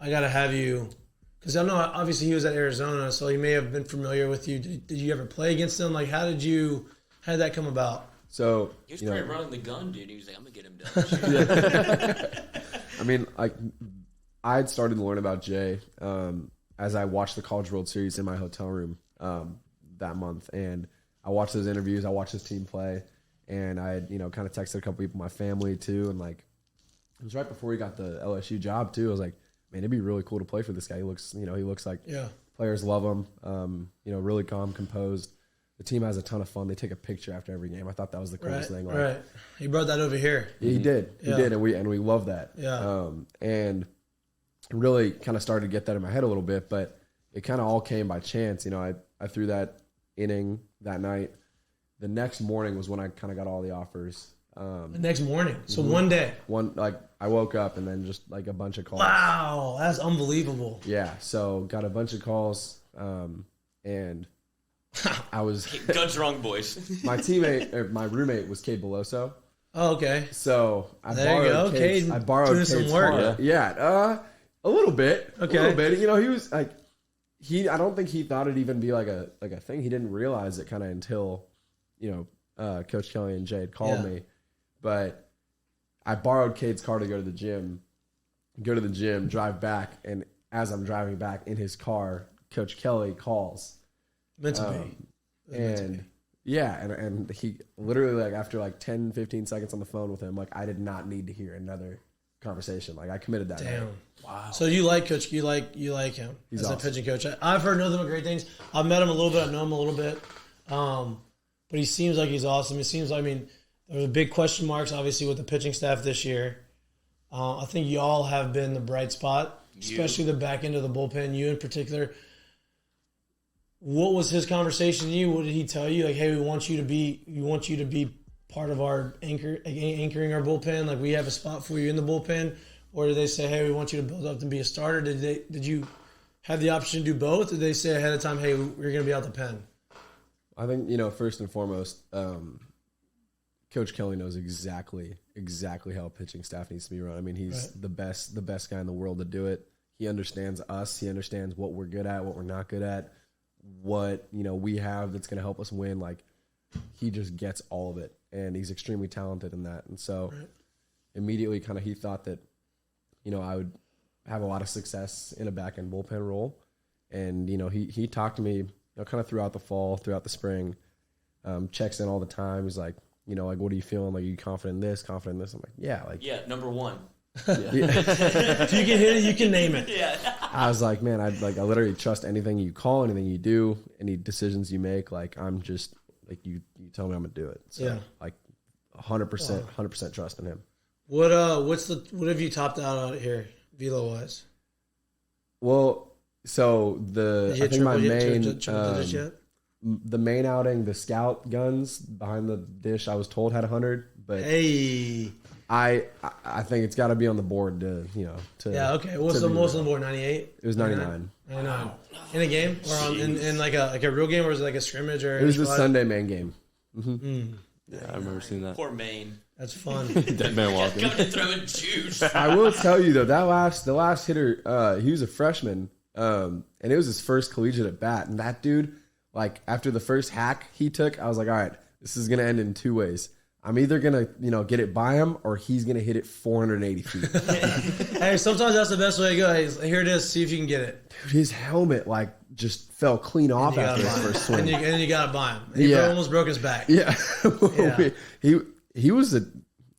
I got to have you, because I know obviously he was at Arizona, so he may have been familiar with you. Did you ever play against him? Like, how did that come about? So he was pretty running the gun, dude. He was like, I'm gonna get him done. I mean, like, I had started to learn about Jay as I watched the College World Series in my hotel room that month, and I watched those interviews. I watched his team play, and I had, kind of texted a couple people in my family too, and like, it was right before he got the LSU job too. I was like, man, it'd be really cool to play for this guy. He looks like players love him. Really calm, composed. The team has a ton of fun. They take a picture after every game. I thought that was the coolest thing. Like, right. He brought that over here. Yeah, he did. He did, and we love that. Yeah. And really kind of started to get that in my head a little bit, but it kind of all came by chance. I threw that inning that night. The next morning was when I kind of got all the offers. The next morning. So one day. I woke up and then just like a bunch of calls. Wow, that's unbelievable. Yeah. So got a bunch of calls, and I was guns wrong, boys. my roommate was Cade Beloso. Oh, okay. So I borrowed doing Cade's some work. car. Yeah, a little bit. Okay. A little bit. He was like, I don't think he thought it'd even be like a thing. He didn't realize it kind of until, Coach Kelly and Jay had called me. But I borrowed Cade's car to go to the gym, drive back, and as I'm driving back in his car, Coach Kelly calls. Meant to be. And he literally, like, after like 10, 15 seconds on the phone with him, like, I did not need to hear another conversation. Like, I committed that night. Wow. So you like Coach, you like him. He's as awesome. a pitching coach. I've heard nothing but great things. I've met him a little bit. I know him a little bit. But he seems like he's awesome. It seems, there's a big question marks, obviously, with the pitching staff this year. I think y'all have been the bright spot, especially the back end of the bullpen, you in particular. What was his conversation to you? What did he tell you? Like, hey, we want you to be part of our anchoring our bullpen. Like, we have a spot for you in the bullpen. Or did they say, hey, we want you to build up and be a starter? Did you have the option to do both? Did they say ahead of time, hey, we're going to be out the pen? I think, first and foremost, Coach Kelly knows exactly how a pitching staff needs to be run. I mean, he's the best guy in the world to do it. He understands us. He understands what we're good at, what we're not good at, what, we have that's going to help us win. Like, he just gets all of it, and he's extremely talented in that. And so immediately kind of he thought that, I would have a lot of success in a back-end bullpen role. And, he talked to me, kind of throughout the fall, throughout the spring, checks in all the time. He's like, what are you feeling? Like, are you confident in this, confident in this? I'm like, yeah. Like, yeah, number one. Yeah. If you can hit it, you can name it. Yeah. I was like, man, I literally trust anything you call, anything you do, any decisions you make. Like, I'm just, like, you tell me I'm going to do it. So, like, 100% trust in him. What have you topped out here, velo-wise? Well, so I think my main, triple digits yet? The main outing, the scout guns behind the dish, I was told had 100, but hey, I think it's got to be on the board to. Okay. What's the most on the board? 98. It was 99. 99. Wow. In a game or in like a real game, or was it like a scrimmage or? It was the Sunday Maine game. Mm-hmm. Yeah, I remember seeing that. Poor Maine. That's fun. Dead man walking. Coming to throw in juice. I will tell you though, the last hitter, he was a freshman, and it was his first collegiate at bat, and that dude, like, after the first hack he took, I was like, all right, this is gonna end in two ways. I'm either gonna, get it by him, or he's gonna hit it 480 feet. Hey, sometimes that's the best way to go. Hey, here it is. See if you can get it. Dude, his helmet just fell clean off after his first swing. And you got to buy him. He almost broke his back. Yeah.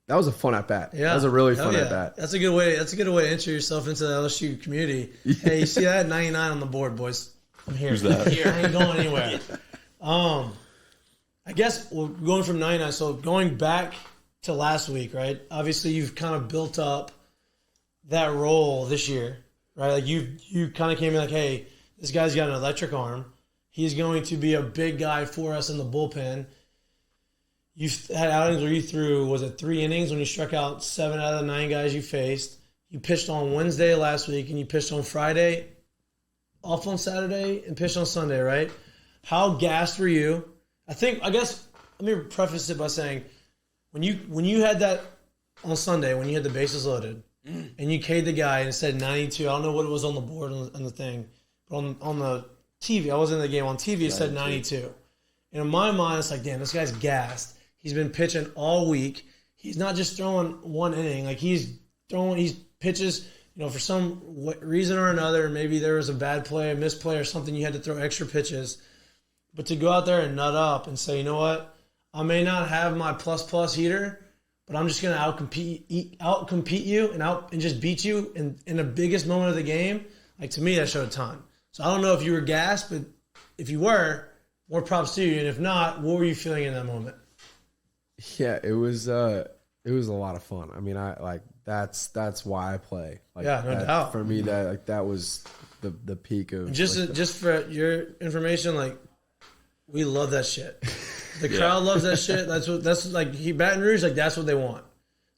That was a fun at bat. Yeah. That was a really fun at bat. That's a good way. That's a good way to enter yourself into the LSU community. Yeah. Hey, you see that 99 on the board, boys? I'm here. Who's that? Here. I ain't going anywhere. I guess we're going from 99. So going back to last week, right? Obviously, you've kind of built up that role this year, right? Like you kind of came in like, hey, this guy's got an electric arm. He's going to be a big guy for us in the bullpen. You've had outings where you threw, was it 3 innings when you struck out 7 out of the 9 guys you faced? You pitched on Wednesday last week, and you pitched on Friday, off on Saturday, and pitched on Sunday, right? How gassed were you? I guess, let me preface it by saying, when you had that on Sunday, when you had the bases loaded, and you K'd the guy and it said 92. I don't know what it was on the board on the thing, but on the TV, I wasn't in the game. On TV, it said 92. And in my mind, it's like, damn, this guy's gassed. He's been pitching all week. He's not just throwing one inning. Like, he pitches, for some reason or another, maybe there was a bad play, a misplay or something, you had to throw extra pitches. But to go out there and nut up and say, you know what, I may not have my plus heater, but I'm just going to outcompete you and just beat you in the biggest moment of the game. Like, to me, that showed a ton. So I don't know if you were gassed, but if you were, more props to you. And if not, what were you feeling in that moment? Yeah, it was a lot of fun. I mean, that's why I play. Like, yeah, no doubt. For me, that was the peak of just for your information, like, we love that shit. The crowd loves that shit. That's like Baton Rouge, like, that's what they want.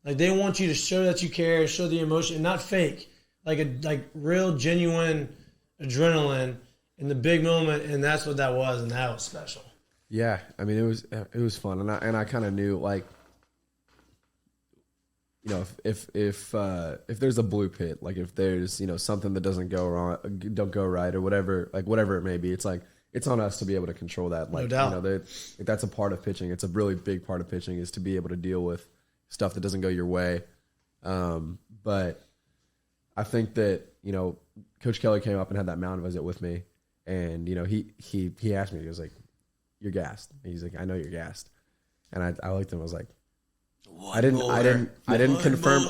Like, they want you to show that you care, show the emotion, and not fake. Like real genuine adrenaline in the big moment, and that's what that was, and that was special. Yeah, I mean, it was fun, and I kind of knew, like, if there's a blue pit, like, if there's something that doesn't go wrong, don't go right, or whatever it may be, it's like it's on us to be able to control that. Like, no doubt. That's a part of pitching. It's a really big part of pitching, is to be able to deal with stuff that doesn't go your way. But I think that Coach Kelly came up and had that mound visit with me, and he asked me, he was like, "You're gassed." And he's like, "I know you're gassed," and I looked at him, I was like, I didn't confirm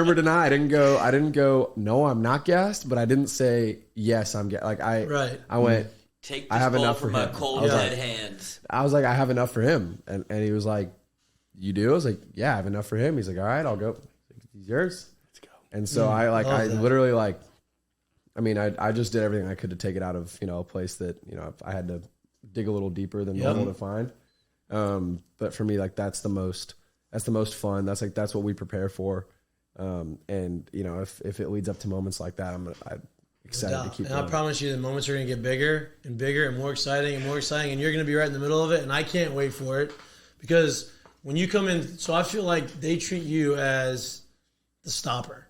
or deny. I didn't go, no, I'm not gassed, but I didn't say yes, I'm gassed. Like, I went, take this I have ball enough from for my him. cold dead hands. I was like, I have enough for him, and he was like, you do? I was like, yeah, I have enough for him. He's like, all right, I'll go. He's yours. Let's go. And so I literally, like, I mean, I just did everything I could to take it out of a place that I had to dig a little deeper than normal to find. But for me, like, that's the most fun. That's what we prepare for. And if it leads up to moments like that, I'm excited to keep going. And I promise you, the moments are going to get bigger and bigger and more exciting, and you're going to be right in the middle of it. And I can't wait for it, because when you come in, so I feel like they treat you as the stopper,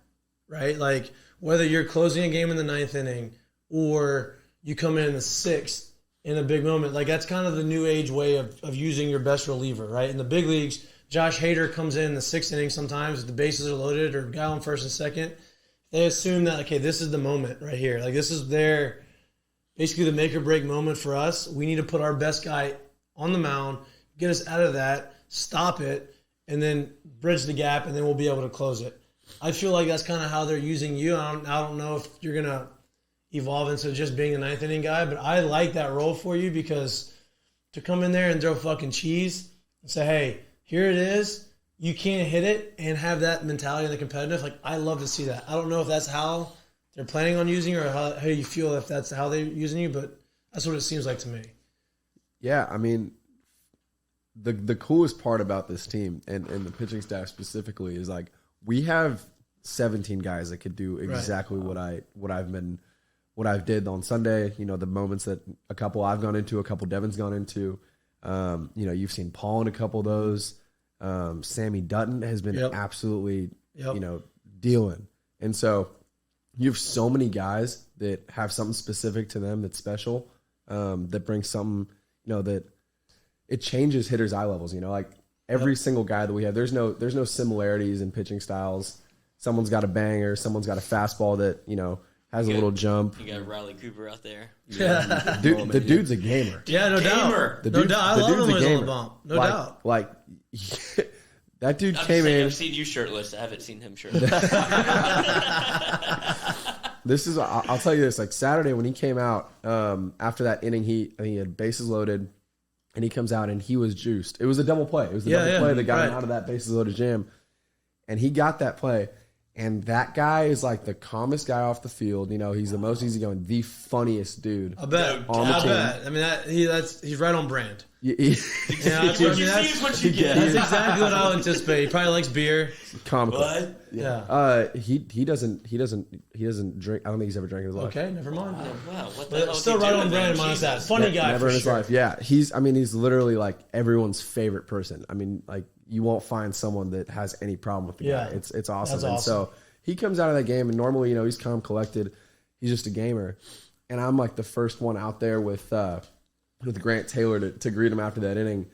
right? Like, whether you're closing a game in the 9th inning or you come in the 6th in a big moment, like, that's kind of the new age way of using your best reliever, right? In the big leagues, Josh Hader comes in the 6th inning sometimes if the bases are loaded, or guy on first and second. They assume that, okay, this is the moment right here. Like, this is basically the make or break moment for us. We need to put our best guy on the mound, get us out of that, stop it, and then bridge the gap, and then we'll be able to close it. I feel like that's kind of how they're using you. I don't know if you're going to evolve into just being a 9th inning guy, but I like that role for you, because to come in there and throw fucking cheese and say, hey, here it is, you can't hit it, and have that mentality in the competitive, like, I love to see that. I don't know if that's how they're planning on using you, or how you feel if that's how they're using you, but that's what it seems like to me. Yeah, I mean, the coolest part about this team and the pitching staff specifically is, like, we have 17 guys that could do exactly what I've did on Sunday. The moments that a couple I've gone into, a couple Devin's gone into. You've seen Paul in a couple of those. Sammy Dutton has been absolutely, dealing. And so you have so many guys that have something specific to them that's special, that brings something, that it changes hitters' eye levels. Like, every single guy that we have, there's no similarities in pitching styles. Someone's got a banger, someone's got a fastball that, has a little jump. You got Riley Cooper out there. Yeah. The dude's a gamer. Yeah, no doubt. No doubt. I love him when he's on the bump. No doubt. Like, that dude came in. I've seen you shirtless. I haven't seen him shirtless. I'll tell you this, like, Saturday when he came out, after that inning, he had bases loaded, and he comes out and he was juiced. It was a double play. It was the double play that got him out of that bases loaded jam. And he got that play. And that guy is, like, the calmest guy off the field. He's the most easygoing, the funniest dude. I bet. On the team. I mean, he's right on brand. That's what you get. That's exactly what I would anticipate. He probably likes beer. Comical. What? Yeah. He doesn't drink. I don't think he's ever drank in his life. Okay, never mind. Wow. What the hell? Still right on brand minus that. Funny guy never for in his sure. life. Yeah. He's literally, like, everyone's favorite person. I mean, like, you won't find someone that has any problem with the guy. It's awesome. That's and awesome. so he comes out of that game, and normally, you know, he's calm, collected. He's just a gamer. And I'm like the first one out there with Grant Taylor to greet him after that inning.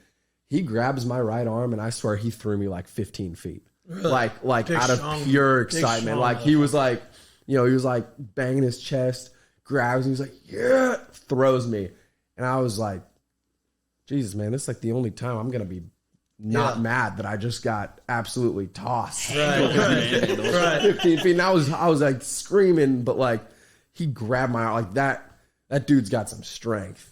He grabs my right arm, and I swear he threw me like 15 feet. Really? Like Big out of strong, pure excitement. Like he was like, you know, he was like banging his chest, grabs me, he's like, yeah, throws me. And I was like, Jesus, man, this is like the only time I'm going to be not mad that I just got absolutely tossed. Right. 15 feet. And I was like screaming, but like he grabbed my arm like that. That dude's got some strength.